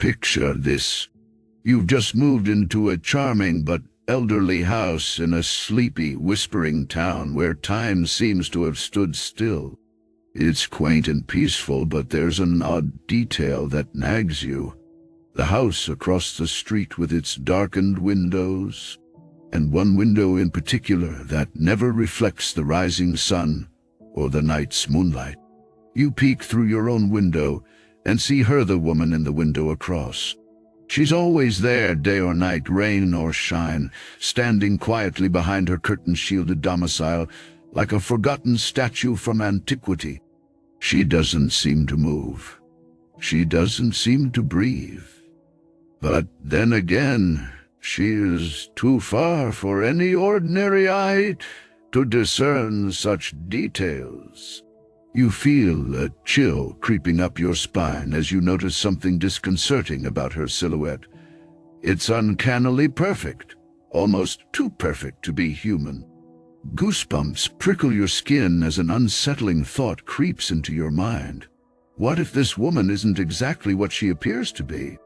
Picture this. You've just moved into a charming but elderly house in a sleepy, whispering town where time seems to have stood still. It's quaint and peaceful, but there's an odd detail that nags you. The house across the street with its darkened windows, and one window in particular that never reflects the rising sun or the night's moonlight. You peek through your own window and see her, the woman in the window across. She's always there, day or night, rain or shine, standing quietly behind her curtain-shielded domicile, like a forgotten statue from antiquity. She doesn't seem to move. She doesn't seem to breathe. But then again, she is too far for any ordinary eye to discern such details. You feel a chill creeping up your spine as you notice something disconcerting about her silhouette. It's uncannily perfect, almost too perfect to be human. Goosebumps prickle your skin as an unsettling thought creeps into your mind. What if this woman isn't exactly what she appears to be?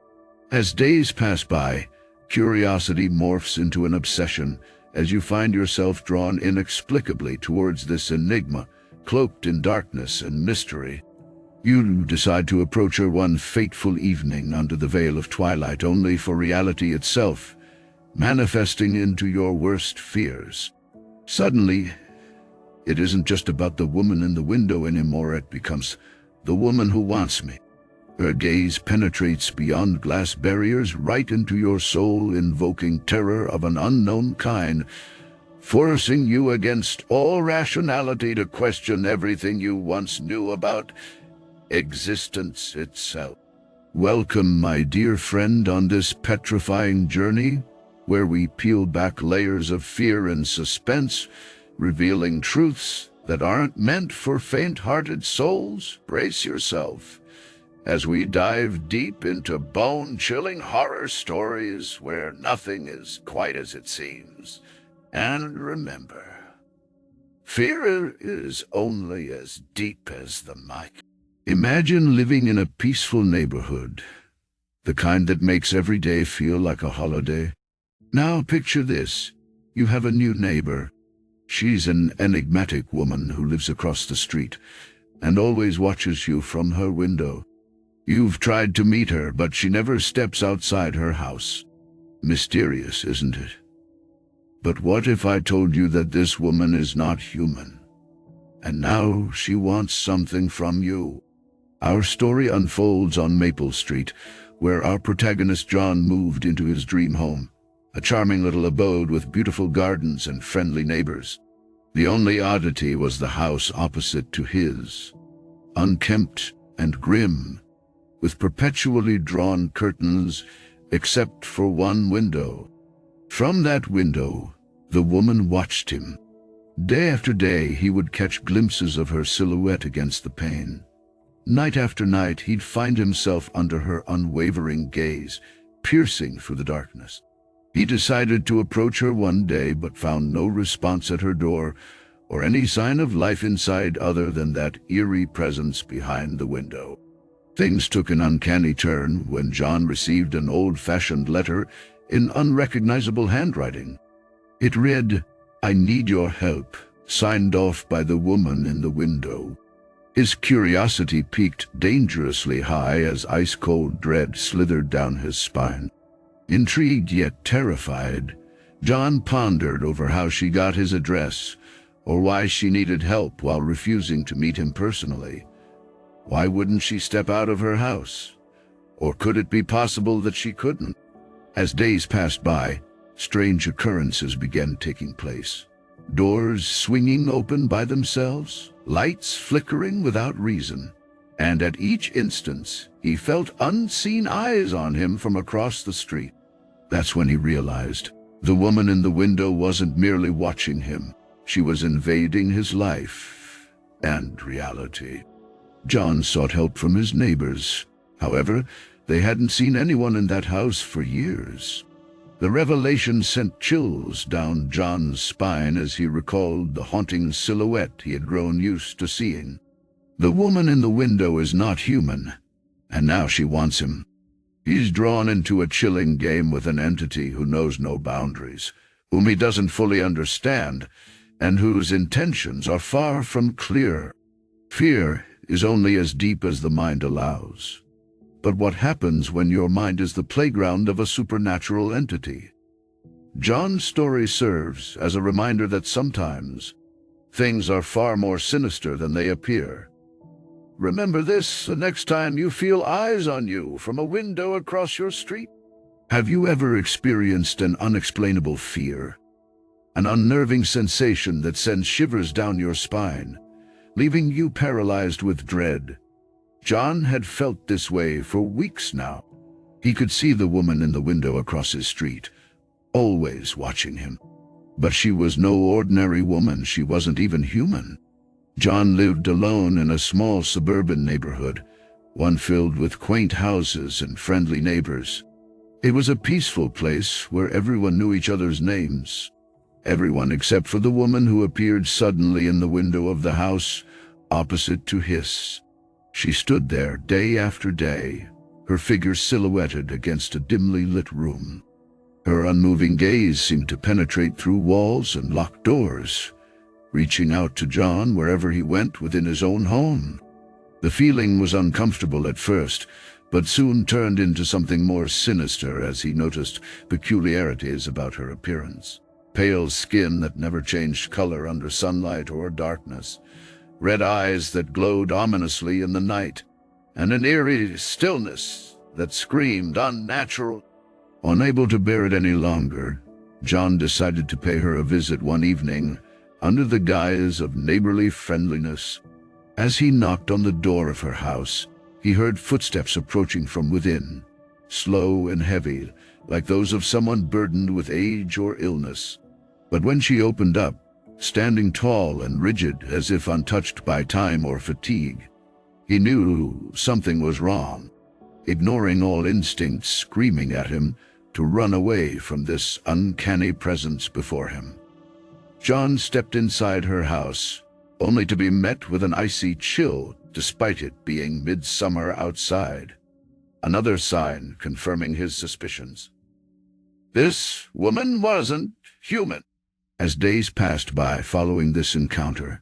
As days pass by, curiosity morphs into an obsession as you find yourself drawn inexplicably towards this enigma, cloaked in darkness and mystery. You decide to approach her one fateful evening under the veil of twilight, only for reality itself manifesting into your worst fears. Suddenly, it isn't just about the woman in the window anymore. It becomes the woman who wants me. Her gaze penetrates beyond glass barriers right into your soul, invoking terror of an unknown kind, forcing you against all rationality to question everything you once knew about existence itself. Welcome, my dear friend, on this petrifying journey, where we peel back layers of fear and suspense, revealing truths that aren't meant for faint-hearted souls. Brace yourself as we dive deep into bone-chilling horror stories where nothing is quite as it seems. And remember, fear is only as deep as the mic. Imagine living in a peaceful neighborhood, the kind that makes every day feel like a holiday. Now picture this. You have a new neighbor. She's an enigmatic woman who lives across the street and always watches you from her window. You've tried to meet her, but she never steps outside her house. Mysterious, isn't it? But what if I told you that this woman is not human, and now she wants something from you? Our story unfolds on Maple Street, where our protagonist John moved into his dream home, a charming little abode with beautiful gardens and friendly neighbors. The only oddity was the house opposite to his, unkempt and grim, with perpetually drawn curtains except for one window. From that window, the woman watched him. Day after day, he would catch glimpses of her silhouette against the pane. Night after night, he'd find himself under her unwavering gaze, piercing through the darkness. He decided to approach her one day, but found no response at her door or any sign of life inside other than that eerie presence behind the window. Things took an uncanny turn when John received an old-fashioned letter in unrecognizable handwriting. It read, "I need your help," signed off by the woman in the window. His curiosity peaked dangerously high as ice-cold dread slithered down his spine. Intrigued yet terrified, John pondered over how she got his address, or why she needed help while refusing to meet him personally. Why wouldn't she step out of her house? Or could it be possible that she couldn't? As days passed by, strange occurrences began taking place. Doors swinging open by themselves, lights flickering without reason, and at each instance he felt unseen eyes on him from across the street. That's when he realized the woman in the window wasn't merely watching him. She was invading his life and reality. John sought help from his neighbors. However, they hadn't seen anyone in that house for years. The revelation sent chills down John's spine as he recalled the haunting silhouette he had grown used to seeing. The woman in the window is not human, and now she wants him. He's drawn into a chilling game with an entity who knows no boundaries, whom he doesn't fully understand, and whose intentions are far from clear. Fear is only as deep as the mind allows. But what happens when your mind is the playground of a supernatural entity? John's story serves as a reminder that sometimes things are far more sinister than they appear. Remember this the next time you feel eyes on you from a window across your street. Have you ever experienced an unexplainable fear? An unnerving sensation that sends shivers down your spine, leaving you paralyzed with dread? John had felt this way for weeks now. He could see the woman in the window across his street, always watching him. But she was no ordinary woman. She wasn't even human. John lived alone in a small suburban neighborhood, one filled with quaint houses and friendly neighbors. It was a peaceful place where everyone knew each other's names. Everyone except for the woman who appeared suddenly in the window of the house opposite to his. She stood there day after day, her figure silhouetted against a dimly lit room. Her unmoving gaze seemed to penetrate through walls and locked doors, reaching out to John wherever he went within his own home. The feeling was uncomfortable at first, but soon turned into something more sinister as he noticed peculiarities about her appearance. Pale skin that never changed color under sunlight or darkness, red eyes that glowed ominously in the night, and an eerie stillness that screamed unnatural. Unable to bear it any longer, John decided to pay her a visit one evening under the guise of neighborly friendliness. As he knocked on the door of her house, he heard footsteps approaching from within, slow and heavy, like those of someone burdened with age or illness. But when she opened up, standing tall and rigid as if untouched by time or fatigue, he knew something was wrong. Ignoring all instincts screaming at him to run away from this uncanny presence before him, John stepped inside her house, only to be met with an icy chill despite it being midsummer outside. Another sign confirming his suspicions. This woman wasn't human. As days passed by following this encounter,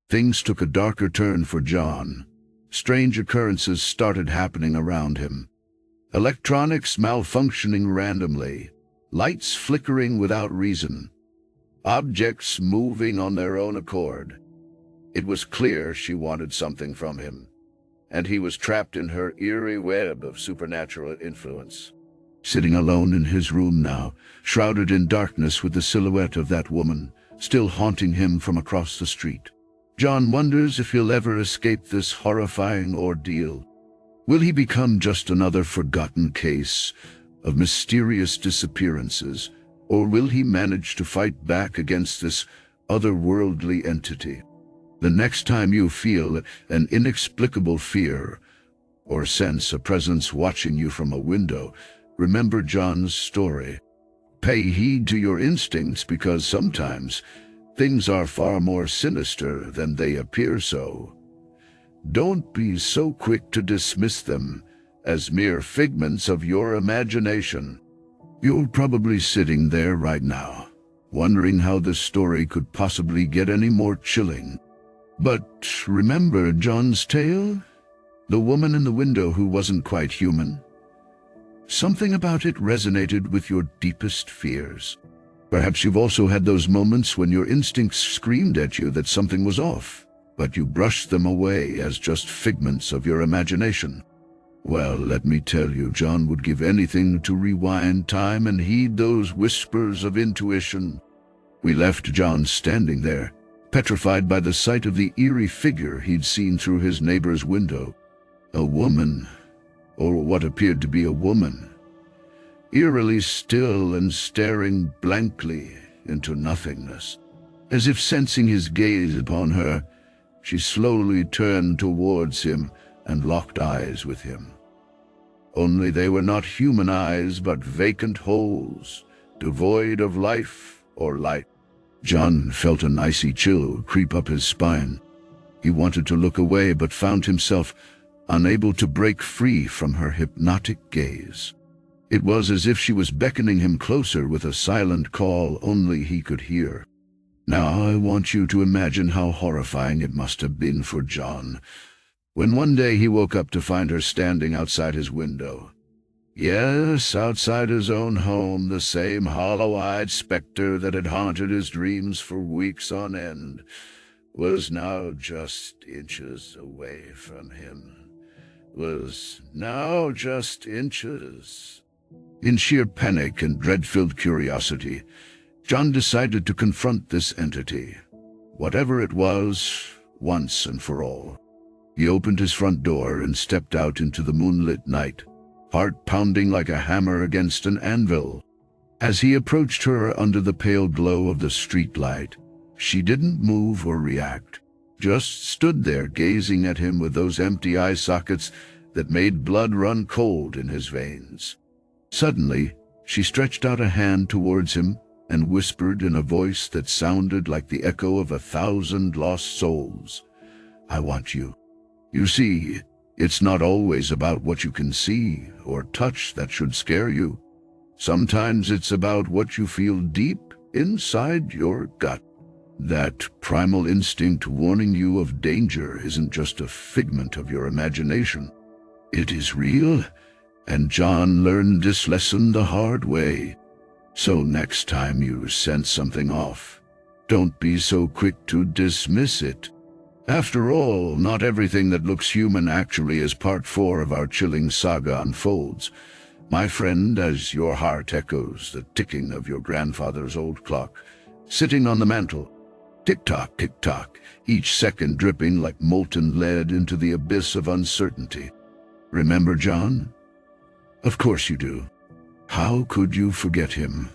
things took a darker turn for John. Strange occurrences started happening around him. Electronics malfunctioning randomly, lights flickering without reason, objects moving on their own accord. It was clear she wanted something from him, and he was trapped in her eerie web of supernatural influence. Sitting alone in his room now, shrouded in darkness with the silhouette of that woman still haunting him from across the street, John wonders if he'll ever escape this horrifying ordeal. Will he become just another forgotten case of mysterious disappearances, or will he manage to fight back against this otherworldly entity? The next time you feel an inexplicable fear or sense a presence watching you from a window, remember John's story. Pay heed to your instincts, because sometimes things are far more sinister than they appear so. Don't be so quick to dismiss them as mere figments of your imagination. You're probably sitting there right now, wondering how this story could possibly get any more chilling. But remember John's tale? The woman in the window who wasn't quite human? Something about it resonated with your deepest fears. Perhaps you've also had those moments when your instincts screamed at you that something was off, but you brushed them away as just figments of your imagination. Well, let me tell you, John would give anything to rewind time and heed those whispers of intuition. We left John standing there, petrified by the sight of the eerie figure he'd seen through his neighbor's window. A woman, or what appeared to be a woman, eerily still and staring blankly into nothingness. As if sensing his gaze upon her, she slowly turned towards him and locked eyes with him. Only they were not human eyes, but vacant holes, devoid of life or light. John felt an icy chill creep up his spine. He wanted to look away, but found himself unable to break free from her hypnotic gaze. It was as if she was beckoning him closer with a silent call only he could hear. Now I want you to imagine how horrifying it must have been for John when one day he woke up to find her standing outside his window. Yes, outside his own home, the same hollow-eyed specter that had haunted his dreams for weeks on end was now just inches away from him. Was now just inches. In sheer panic and dread-filled curiosity, John decided to confront this entity, whatever it was, once and for all. He opened his front door and stepped out into the moonlit night, heart pounding like a hammer against an anvil. As he approached her under the pale glow of the streetlight, she didn't move or react, just stood there gazing at him with those empty eye sockets that made blood run cold in his veins. Suddenly, she stretched out a hand towards him and whispered in a voice that sounded like the echo of 1,000 lost souls, "I want you. You see, it's not always about what you can see or touch that should scare you. Sometimes it's about what you feel deep inside your gut. That primal instinct warning you of danger isn't just a figment of your imagination. It is real, and John learned this lesson the hard way. So next time you sense something off, don't be so quick to dismiss it. After all, not everything that looks human actually is part 4 of our chilling saga unfolds. My friend, as your heart echoes the ticking of your grandfather's old clock, sitting on the mantel. Tick-tock, tick-tock, each second dripping like molten lead into the abyss of uncertainty. Remember John? Of course you do. How could you forget him?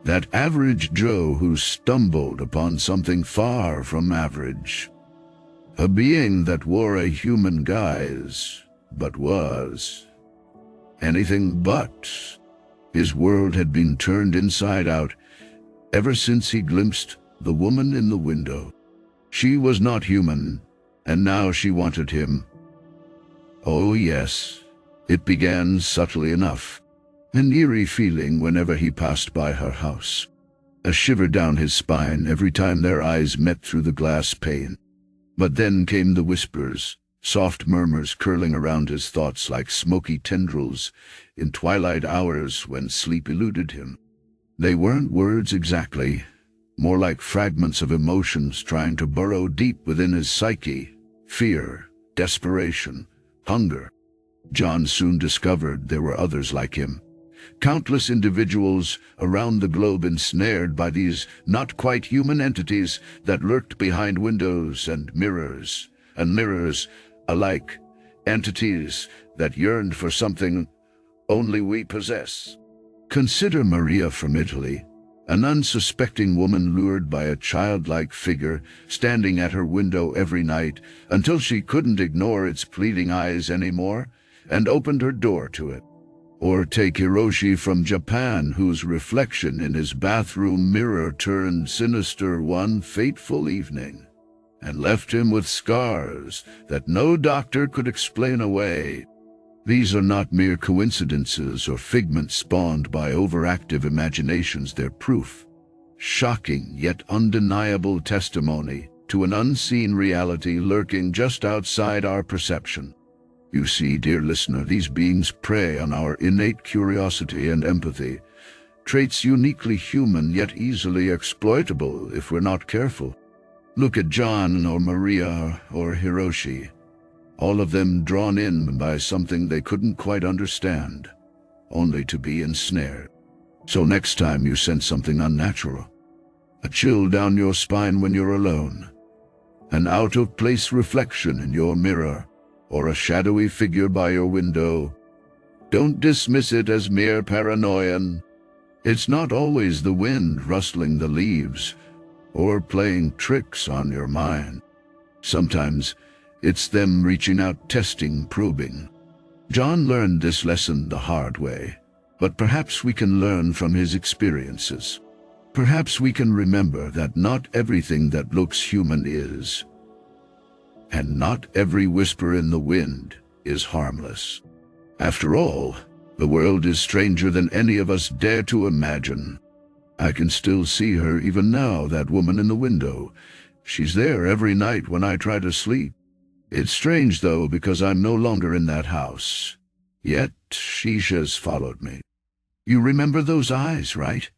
That average Joe who stumbled upon something far from average. A being that wore a human guise, but was anything but. His world had been turned inside out ever since he glimpsed the woman in the window. She was not human, and now she wanted him. Oh yes, it began subtly enough, an eerie feeling whenever he passed by her house, a shiver down his spine every time their eyes met through the glass pane. But then came the whispers, soft murmurs curling around his thoughts like smoky tendrils in twilight hours when sleep eluded him. They weren't words exactly, more like fragments of emotions trying to burrow deep within his psyche. Fear, desperation, hunger. John soon discovered there were others like him. Countless individuals around the globe ensnared by these not-quite-human entities that lurked behind windows and mirrors alike, entities that yearned for something only we possess. Consider Maria from Italy, an unsuspecting woman lured by a childlike figure standing at her window every night until she couldn't ignore its pleading eyes anymore and opened her door to it. Or take Hiroshi from Japan, whose reflection in his bathroom mirror turned sinister one fateful evening and left him with scars that no doctor could explain away. These are not mere coincidences or figments spawned by overactive imaginations. They're proof, shocking yet undeniable testimony to an unseen reality lurking just outside our perception. You see, dear listener, these beings prey on our innate curiosity and empathy, traits uniquely human yet easily exploitable if we're not careful. Look at John or Maria or Hiroshi, all of them drawn in by something they couldn't quite understand, only to be ensnared. So next time you sense something unnatural, a chill down your spine when you're alone, an out-of-place reflection in your mirror, or a shadowy figure by your window, don't dismiss it as mere paranoia. It's not always the wind rustling the leaves or playing tricks on your mind. Sometimes it's them reaching out, testing, probing. John learned this lesson the hard way, but perhaps we can learn from his experiences. Perhaps we can remember that not everything that looks human is, and not every whisper in the wind is harmless. After all, the world is stranger than any of us dare to imagine. I can still see her even now, that woman in the window. She's there every night when I try to sleep. It's strange, though, because I'm no longer in that house. Yet she has followed me. You remember those eyes, right?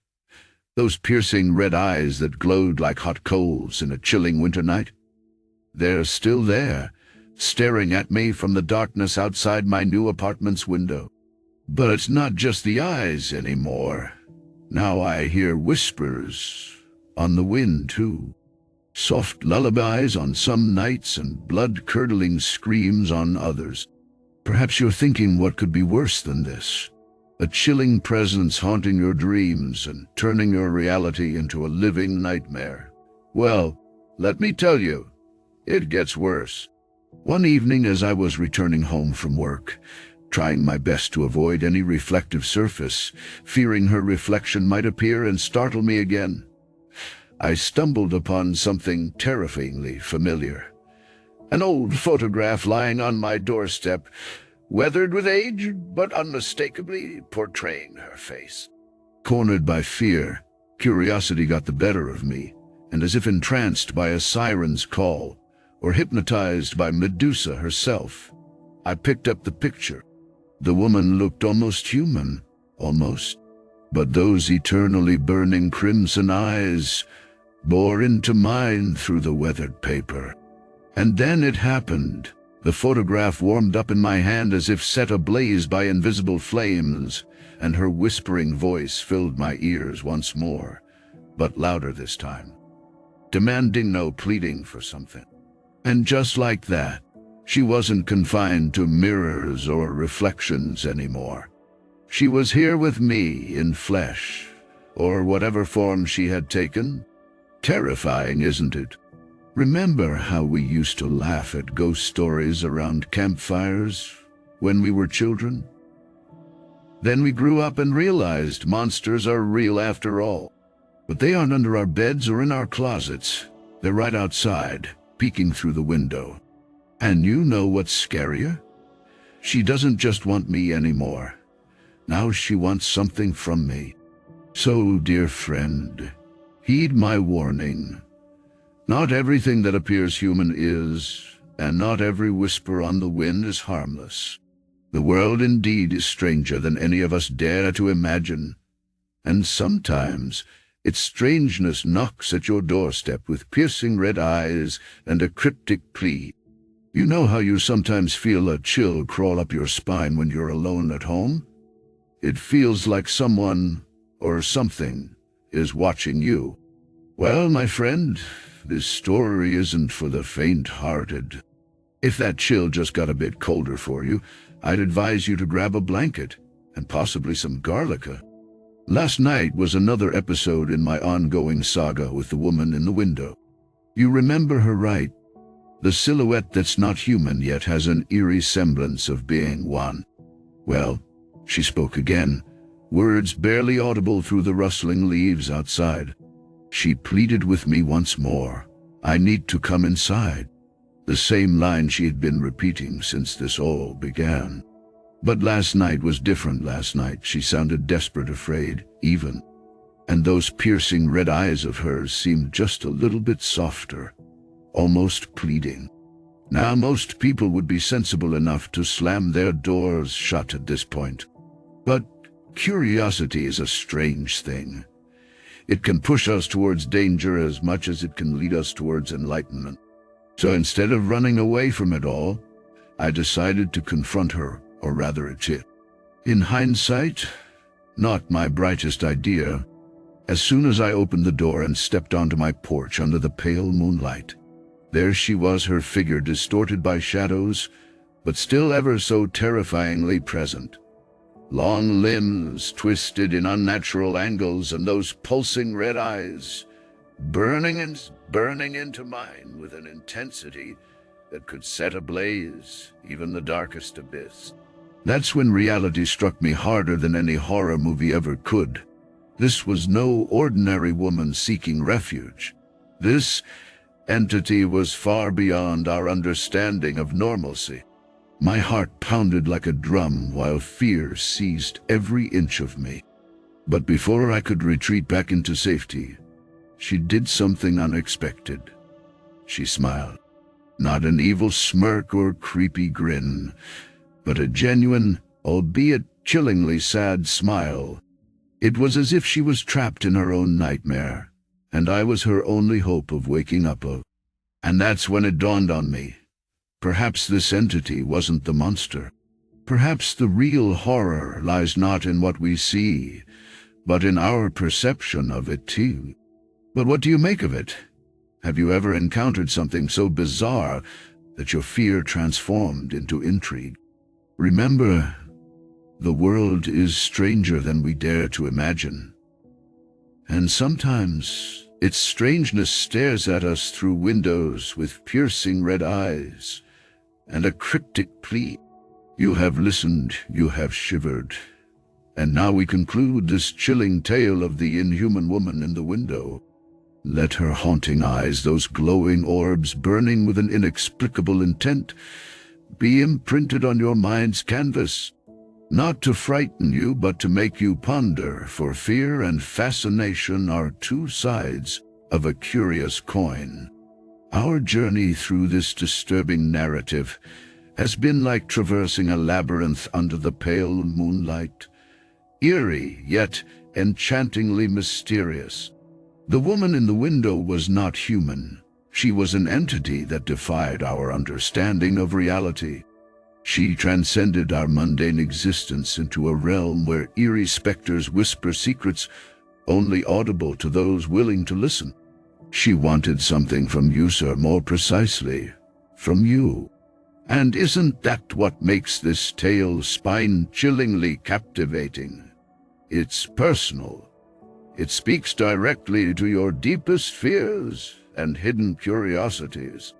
Those piercing red eyes that glowed like hot coals in a chilling winter night? They're still there, staring at me from the darkness outside my new apartment's window. But it's not just the eyes anymore. Now I hear whispers on the wind, too. Soft lullabies on some nights and blood-curdling screams on others. Perhaps you're thinking, what could be worse than this? A chilling presence haunting your dreams and turning your reality into a living nightmare. Well, let me tell you, it gets worse. One evening as I was returning home from work, trying my best to avoid any reflective surface, fearing her reflection might appear and startle me again, I stumbled upon something terrifyingly familiar. An old photograph lying on my doorstep, weathered with age, but unmistakably portraying her face. Cornered by fear, curiosity got the better of me, and as if entranced by a siren's call, or hypnotized by Medusa herself, I picked up the picture. The woman looked almost human, almost, but those eternally burning crimson eyes bore into mine through the weathered paper. And then it happened. The photograph warmed up in my hand as if set ablaze by invisible flames, and her whispering voice filled my ears once more, but louder this time, demanding no pleading for something. And just like that, she wasn't confined to mirrors or reflections anymore. She was here with me in flesh, or whatever form she had taken. Terrifying, isn't it? Remember how we used to laugh at ghost stories around campfires when we were children? Then we grew up and realized monsters are real after all. But they aren't under our beds or in our closets. They're right outside, peeking through the window. And you know what's scarier? She doesn't just want me anymore. Now she wants something from me. So, dear friend, heed my warning. Not everything that appears human is, and not every whisper on the wind is harmless. The world indeed is stranger than any of us dare to imagine. And sometimes its strangeness knocks at your doorstep with piercing red eyes and a cryptic plea. You know how you sometimes feel a chill crawl up your spine when you're alone at home? It feels like someone or something is watching you. Well, my friend, this story isn't for the faint-hearted. If that chill just got a bit colder for you, I'd advise you to grab a blanket and possibly some garlica. Last night was another episode in my ongoing saga with the woman in the window. You remember her, right? The silhouette that's not human yet has an eerie semblance of being one. Well, she spoke again, words barely audible through the rustling leaves outside. She pleaded with me once more. I need to come inside. The same line she had been repeating since this all began. But last night was different. Last night she sounded desperate, afraid, even. And those piercing red eyes of hers seemed just a little bit softer, almost pleading. Now most people would be sensible enough to slam their doors shut at this point. But curiosity is a strange thing. It can push us towards danger as much as it can lead us towards enlightenment. So instead of running away from it all, I decided to confront her, or rather it's it. In hindsight, not my brightest idea. As soon as I opened the door and stepped onto my porch under the pale moonlight, there she was, her figure distorted by shadows, but still ever so terrifyingly present. Long limbs twisted in unnatural angles, and those pulsing red eyes, burning into mine with an intensity that could set ablaze even the darkest abyss. That's when reality struck me harder than any horror movie ever could. This was no ordinary woman seeking refuge. This entity was far beyond our understanding of normalcy. My heart pounded like a drum while fear seized every inch of me. But before I could retreat back into safety, she did something unexpected. She smiled. Not an evil smirk or creepy grin, but a genuine, albeit chillingly sad smile. It was as if she was trapped in her own nightmare, and I was her only hope of waking up. And that's when it dawned on me. Perhaps this entity wasn't the monster. Perhaps the real horror lies not in what we see, but in our perception of it too. But what do you make of it? Have you ever encountered something so bizarre that your fear transformed into intrigue? Remember, the world is stranger than we dare to imagine. And sometimes its strangeness stares at us through windows with piercing red eyes and a cryptic plea. You have listened, you have shivered, and now we conclude this chilling tale of the inhuman woman in the window. Let her haunting eyes, those glowing orbs burning with an inexplicable intent, be imprinted on your mind's canvas, not to frighten you, but to make you ponder, for fear and fascination are two sides of a curious coin. Our journey through this disturbing narrative has been like traversing a labyrinth under the pale moonlight, eerie yet enchantingly mysterious. The woman in the window was not human. She was an entity that defied our understanding of reality. She transcended our mundane existence into a realm where eerie specters whisper secrets only audible to those willing to listen. She wanted something from you, sir, more precisely, from you. And isn't that what makes this tale spine-chillingly captivating? It's personal. It speaks directly to your deepest fears and hidden curiosities.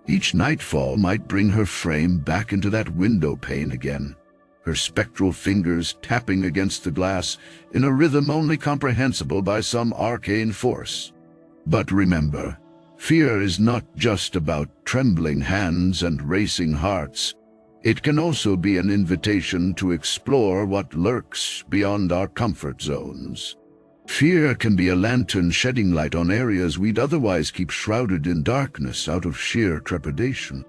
Each nightfall might bring her frame back into that window pane again, her spectral fingers tapping against the glass in a rhythm only comprehensible by some arcane force. But remember, fear is not just about trembling hands and racing hearts. It can also be an invitation to explore what lurks beyond our comfort zones. Fear can be a lantern shedding light on areas we'd otherwise keep shrouded in darkness out of sheer trepidation.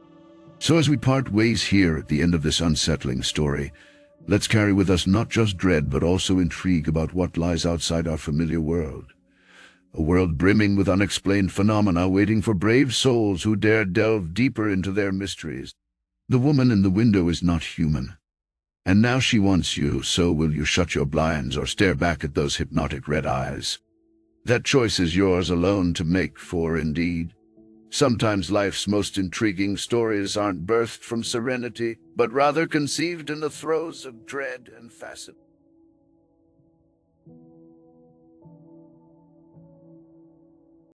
So as we part ways here at the end of this unsettling story, let's carry with us not just dread but also intrigue about what lies outside our familiar world. A world brimming with unexplained phenomena waiting for brave souls who dare delve deeper into their mysteries. The woman in the window is not human. And now she wants you, so will you shut your blinds or stare back at those hypnotic red eyes? That choice is yours alone to make, for indeed, sometimes life's most intriguing stories aren't birthed from serenity, but rather conceived in the throes of dread and fascination.